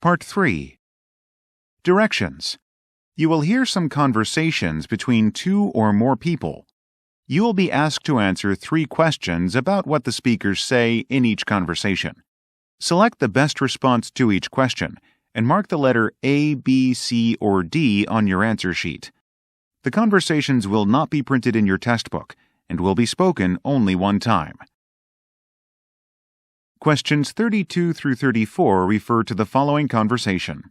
Part 3. Directions. You will hear some conversations between two or more people. You will be asked to answer 3 questions about what the speakers say in each conversation. Select the best response to each question and mark the letter A, B, C, or D on your answer sheet. The conversations will not be printed in your test book and will be spoken only one time. Questions 32 through 34 refer to the following conversation.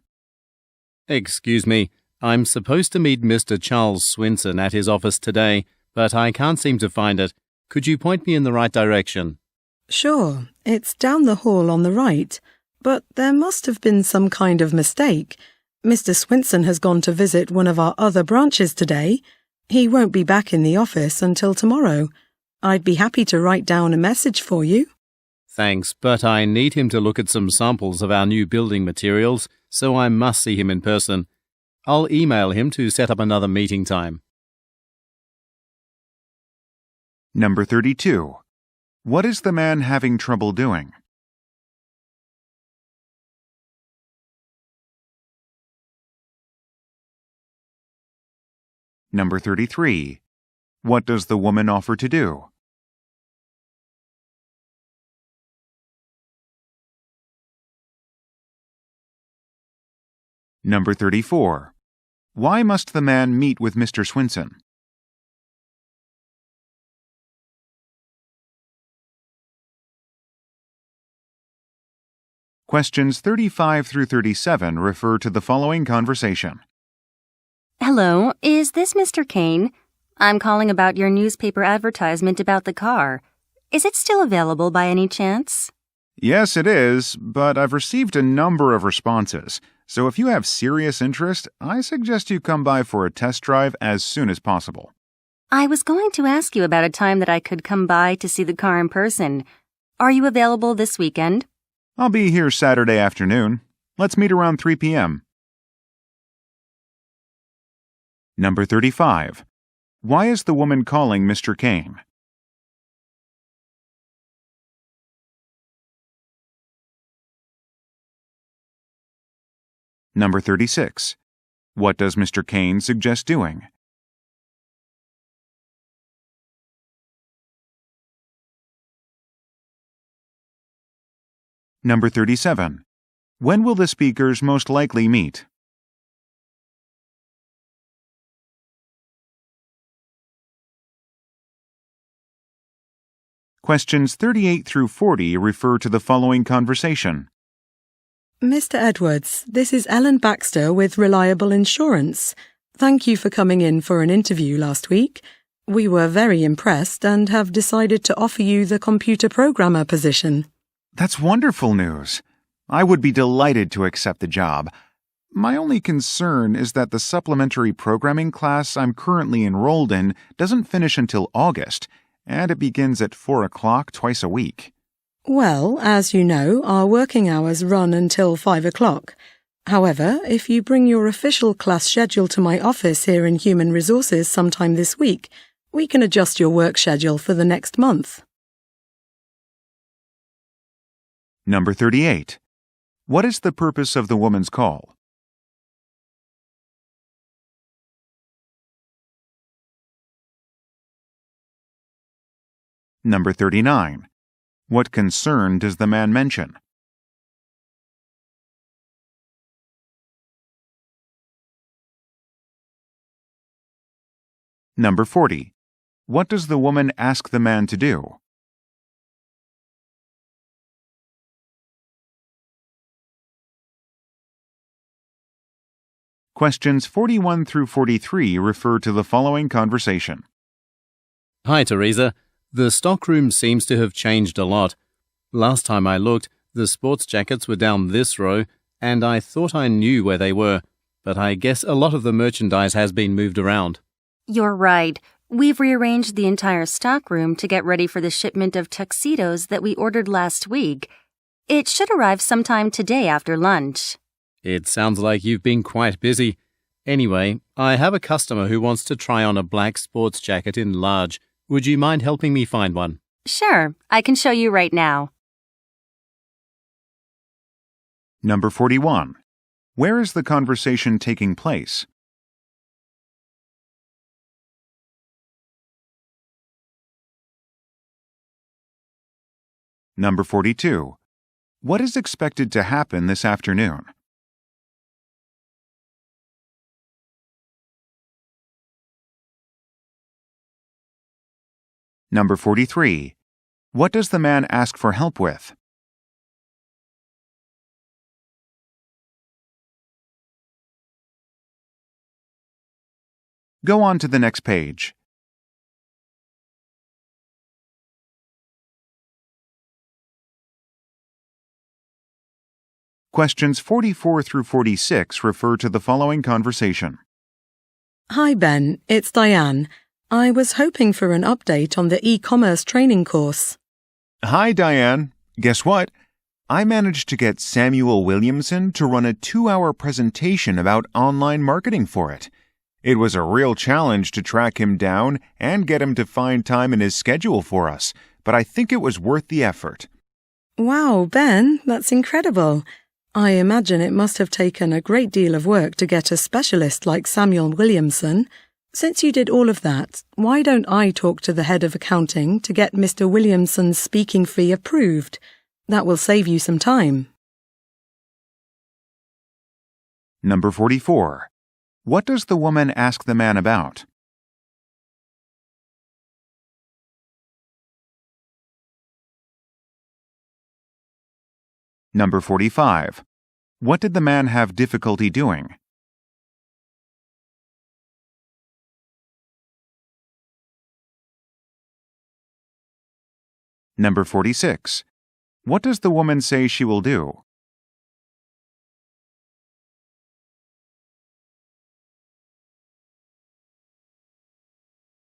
Excuse me, I'm supposed to meet Mr. Charles Swinson at his office today, but I can't seem to find it. Could you point me in the right direction? Sure, it's down the hall on the right, but there must have been some kind of mistake. Mr. Swinson has gone to visit one of our other branches today. He won't be back in the office until tomorrow. I'd be happy to write down a message for you. Thanks, but I need him to look at some samples of our new building materials, so I must see him in person. I'll email him to set up another meeting time. Number 32. What is the man having trouble doing? Number 33. What does the woman offer to do? Number 34. Why must the man meet with Mr. Swinson? Questions 35 through 37 refer to the following conversation. Hello, is this Mr. Kane? I'm calling about your newspaper advertisement about the car. Is it still available by any chance? Yes, it is, but I've received a number of responses. So if you have serious interest, I suggest you come by for a test drive as soon as possible. I was going to ask you about a time that I could come by to see the car in person. Are you available this weekend? I'll be here Saturday afternoon. Let's meet around 3 p.m. Number 35. Why is the woman calling Mr. Kane? Number 36. What does Mr. Kane suggest doing? Number 37. When will the speakers most likely meet? Questions 38 through 40 refer to the following conversation. Mr. Edwards, this is Ellen Baxter with Reliable Insurance. Thank you for coming in for an interview last week. We were very impressed and have decided to offer you the computer programmer position. That's wonderful news. I would be delighted to accept the job. My only concern is that the supplementary programming class I'm currently enrolled in doesn't finish until August, and it begins at 4 o'clock twice a week. Well, as you know, our working hours run until 5 o'clock. However, if you bring your official class schedule to my office here in Human Resources sometime this week, we can adjust your work schedule for the next month. Number 38. What is the purpose of the woman's call? Number 39. What concern does the man mention? Number 40. What does the woman ask the man to do? Questions 41 through 43 refer to the following conversation. Hi, Teresa. The stockroom seems to have changed a lot. Last time I looked, the sports jackets were down this row, and I thought I knew where they were, but I guess a lot of the merchandise has been moved around. You're right. We've rearranged the entire stockroom to get ready for the shipment of tuxedos that we ordered last week. It should arrive sometime today after lunch. It sounds like you've been quite busy. Anyway, I have a customer who wants to try on a black sports jacket in large. Would you mind helping me find one? Sure, I can show you right now. Number 41. Where is the conversation taking place? Number 42. What is expected to happen this afternoon? Number 43. What does the man ask for help with? Go on to the next page. Questions 44 through 46 refer to the following conversation. Hi, Ben. It's Diane. I was hoping for an update on the e-commerce training course. Hi, Diane. Guess what? I managed to get Samuel Williamson to run a 2-hour presentation about online marketing for it. It was a real challenge to track him down and get him to find time in his schedule for us, but I think it was worth the effort. Wow, Ben, that's incredible. I imagine it must have taken a great deal of work to get a specialist like Samuel Williamson. Since you did all of that, why don't I talk to the head of accounting to get Mr. Williamson's speaking fee approved? That will save you some time. Number 44. What does the woman ask the man about? Number 45. What did the man have difficulty doing? Number 46. What does the woman say she will do?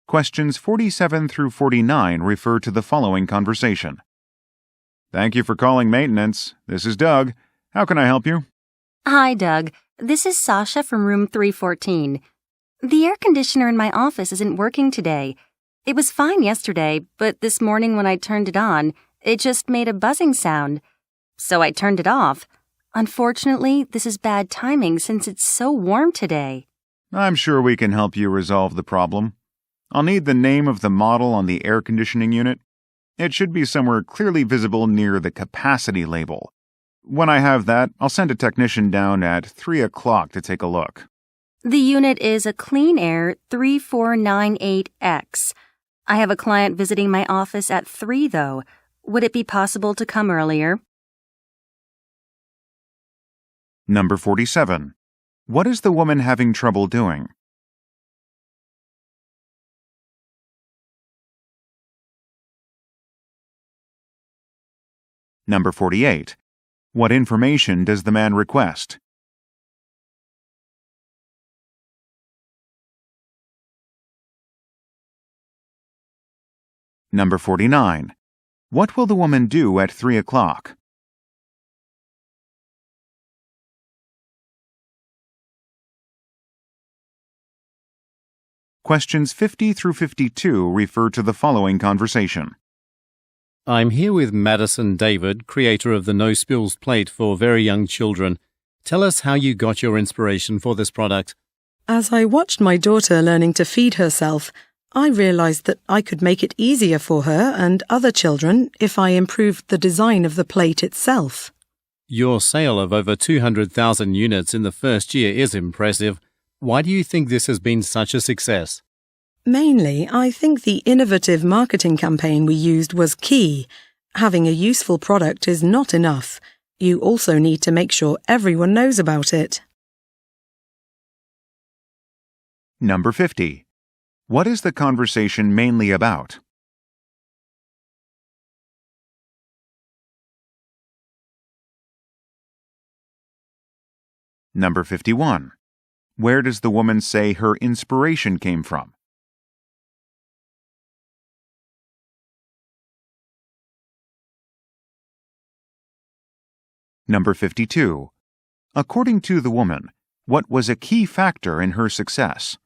Questions 47 through 49 refer to the following conversation. Thank you for calling maintenance. This is Doug. How can I help you? Hi, Doug. This is Sasha from room 314. The air conditioner in my office isn't working today. It was fine yesterday, but this morning when I turned it on, it just made a buzzing sound. So I turned it off. Unfortunately, this is bad timing since it's so warm today. I'm sure we can help you resolve the problem. I'll need the name of the model on the air conditioning unit. It should be somewhere clearly visible near the capacity label. When I have that, I'll send a technician down at 3 o'clock to take a look. The unit is a Clean Air 3498X. I have a client visiting my office at 3, though. Would it be possible to come earlier? Number 47. What is the woman having trouble doing? Number 48. What information does the man request? Number 49. What will the woman do at 3 o'clock? Questions 50 through 52 refer to the following conversation. I'm here with Madison David, creator of the No Spills plate for very young children. Tell us how you got your inspiration for this product. As I watched my daughter learning to feed herself, I realized that I could make it easier for her and other children if I improved the design of the plate itself. Your sale of over 200,000 units in the first year is impressive. Why do you think this has been such a success? Mainly, I think the innovative marketing campaign we used was key. Having a useful product is not enough. You also need to make sure everyone knows about it. Number 50. What is the conversation mainly about? Number 51. Where does the woman say her inspiration came from? Number 52. According to the woman, what was a key factor in her success?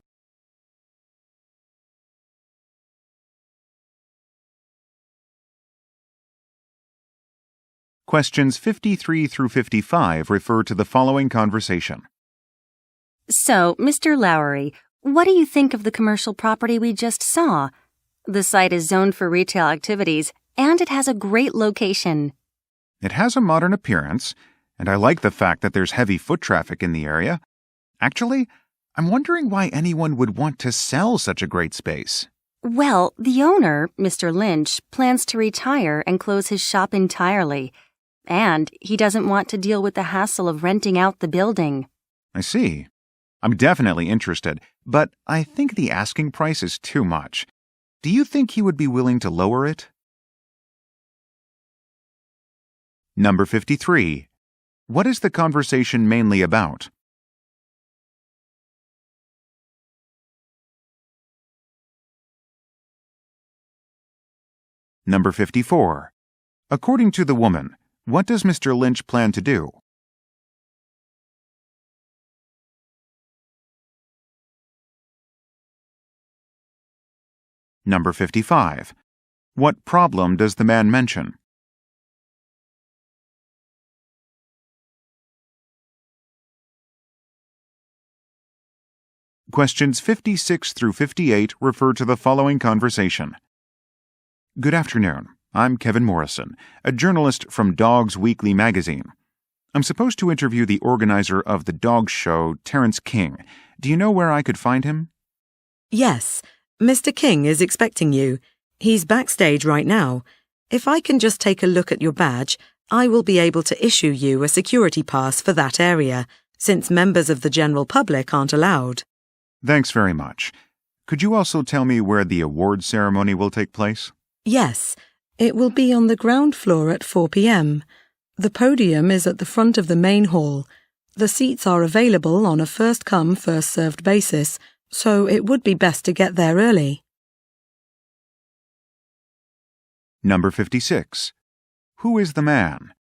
Questions 53 through 55 refer to the following conversation. So, Mr. Lowry, what do you think of the commercial property we just saw? The site is zoned for retail activities, and it has a great location. It has a modern appearance, and I like the fact that there's heavy foot traffic in the area. Actually, I'm wondering why anyone would want to sell such a great space. Well, the owner, Mr. Lynch, plans to retire and close his shop entirely. And he doesn't want to deal with the hassle of renting out the building. I see. I'm definitely interested, but I think the asking price is too much. Do you think he would be willing to lower it? Number 53. What is the conversation mainly about? Number 54. According to the woman, what does Mr. Lynch plan to do? Number 55. What problem does the man mention? Questions 56 through 58 refer to the following conversation. Good afternoon. I'm Kevin Morrison, a journalist from Dogs Weekly magazine. I'm supposed to interview the organizer of the dog show, Terrence King. Do you know where I could find him? Yes, Mr. King is expecting you. He's backstage right now. If I can just take a look at your badge, I will be able to issue you a security pass for that area, since members of the general public aren't allowed. Thanks very much. Could you also tell me where the award ceremony will take place? Yes, it will be on the ground floor at 4 p.m. The podium is at the front of the main hall. The seats are available on a first-come, first-served basis, so it would be best to get there early. Number 56. Who is the man?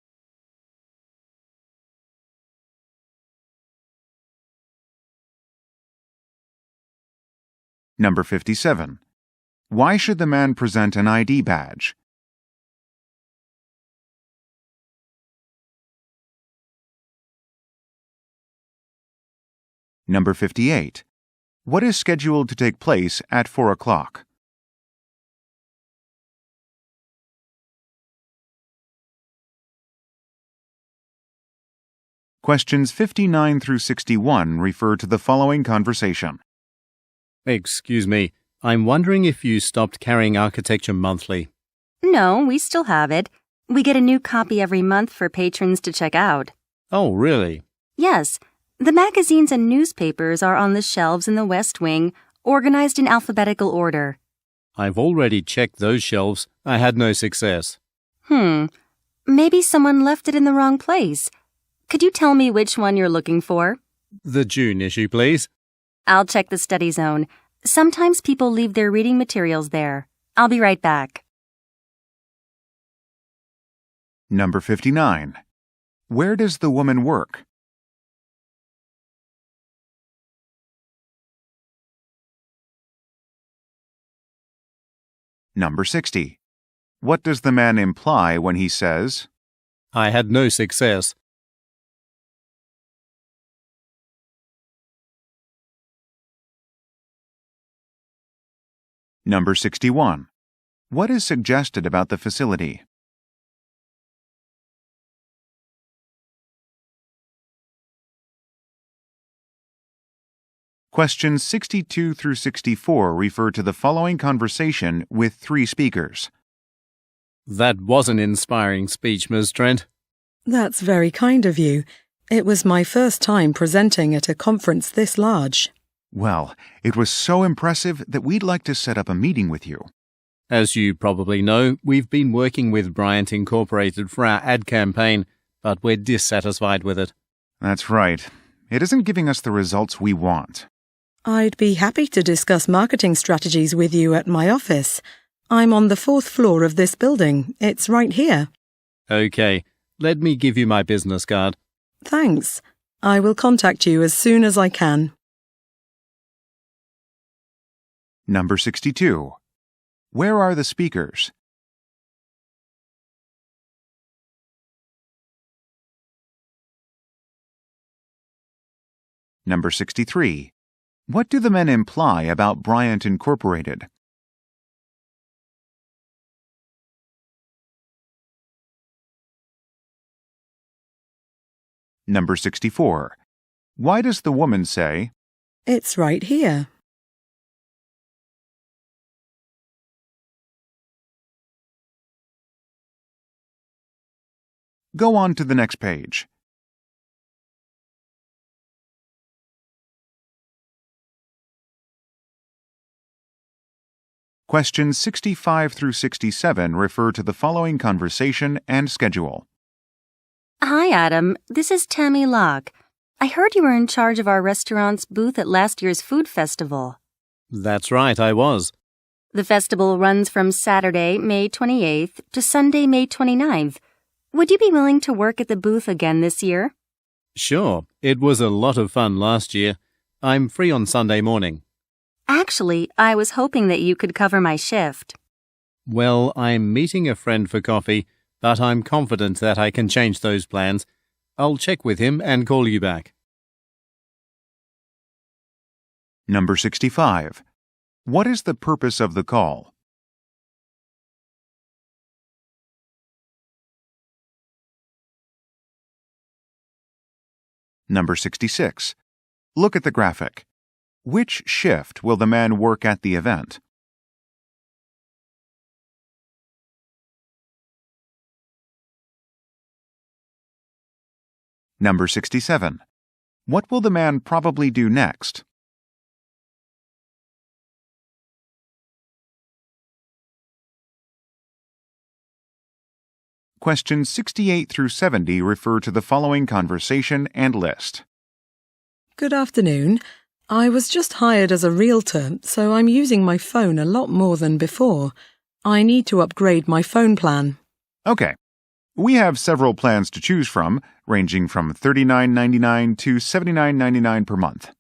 Number 57. Why should the man present an ID badge? Number 58. What is scheduled to take place at 4 o'clock? Questions 59 through 61 refer to the following conversation. Excuse me, I'm wondering if you stopped carrying Architecture Monthly. No, we still have it. We get a new copy every month for patrons to check out. Oh, really? Yes, the magazines and newspapers are on the shelves in the West Wing, organized in alphabetical order. I've already checked those shelves. I had no success. Maybe someone left it in the wrong place. Could you tell me which one you're looking for? The June issue, please. I'll check the study zone. Sometimes people leave their reading materials there. I'll be right back. Number 59. Where does the woman work? Number 60. What does the man imply when he says, I had no success. Number 61. What is suggested about the facility? Questions 62 through 64 refer to the following conversation with 3 speakers. That was an inspiring speech, Ms. Trent. That's very kind of you. It was my first time presenting at a conference this large. Well, it was so impressive that we'd like to set up a meeting with you. As you probably know, we've been working with Bryant Incorporated for our ad campaign, but we're dissatisfied with it. That's right. It isn't giving us the results we want. I'd be happy to discuss marketing strategies with you at my office. I'm on the 4th floor of this building. It's right here. Okay, let me give you my business card. Thanks. I will contact you as soon as I can. Number 62. Where are the speakers? Number 63. What do the men imply about Bryant Incorporated? Number 64. Why does the woman say, It's right here. Go on to the next page. Questions 65 through 67 refer to the following conversation and schedule. Hi, Adam. This is Tammy Locke. I heard you were in charge of our restaurant's booth at last year's food festival. That's right, I was. The festival runs from Saturday, May 28th to Sunday, May 29th. Would you be willing to work at the booth again this year? Sure, it was a lot of fun last year. I'm free on Sunday morning. Actually, I was hoping that you could cover my shift. Well, I'm meeting a friend for coffee, but I'm confident that I can change those plans. I'll check with him and call you back. Number 65. What is the purpose of the call? Number 66. Look at the graphic. Which shift will the man work at the event? Number 67. What will the man probably do next? Questions 68 through 70 refer to the following conversation and list. Good afternoon. I was just hired as a realtor, so I'm using my phone a lot more than before. I need to upgrade my phone plan. Okay. We have several plans to choose from, ranging from $39.99 to $79.99 per month.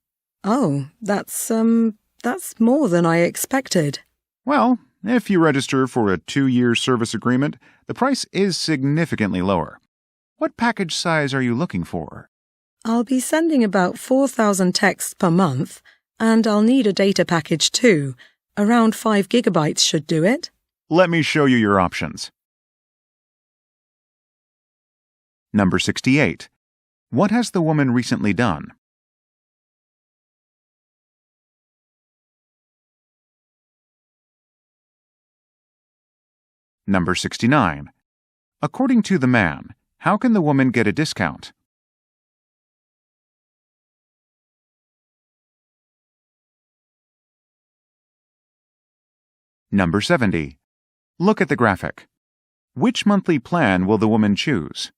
Oh, that's more than I expected. Well, if you register for a 2-year service agreement, the price is significantly lower. What package size are you looking for? I'll be sending about 4,000 texts per month, and I'll need a data package too. Around 5 gigabytes should do it. Let me show you your options. Number 68. What has the woman recently done? Number 69. According to the man, how can the woman get a discount? Number 70. Look at the graphic. Which monthly plan will the woman choose?